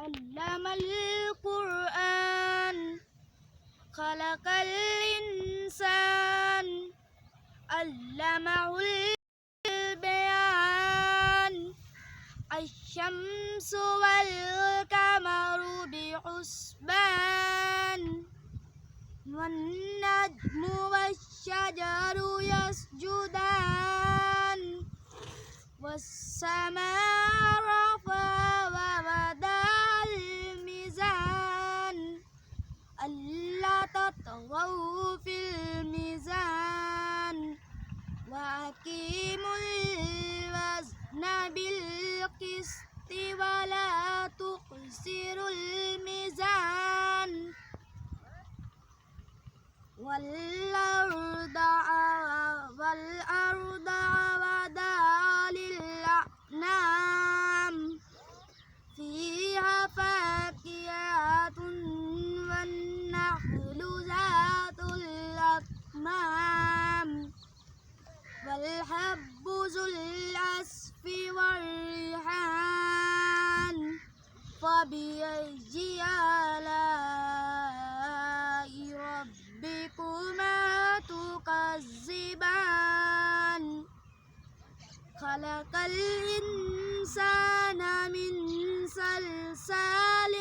علم القرآن خلق الإنسان علمه البيان الشمس والقمر بحسبان والنجم والشجر يسجدان والسماء رفعها ووضع الميزان ألا تطغوا في الميزان وأقيموا الوزن بالقسط ولا تخسروا الميزان والأرض وضعها للأنام فيها فاكهة والنخل ذات الأكمام والحب ذو العصف والريحان فبأي آلاء ربكما تكذبان خلق الإنسان من صلصال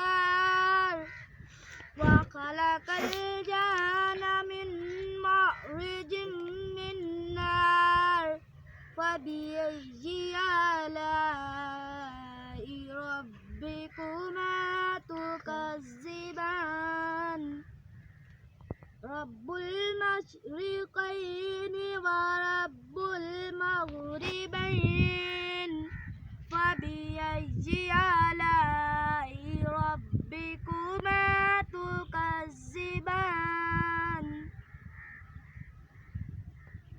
كالفخار وخلق الجان من مارج من نار فبأي آلاء ربكما تكذبان رب المشرقين ورب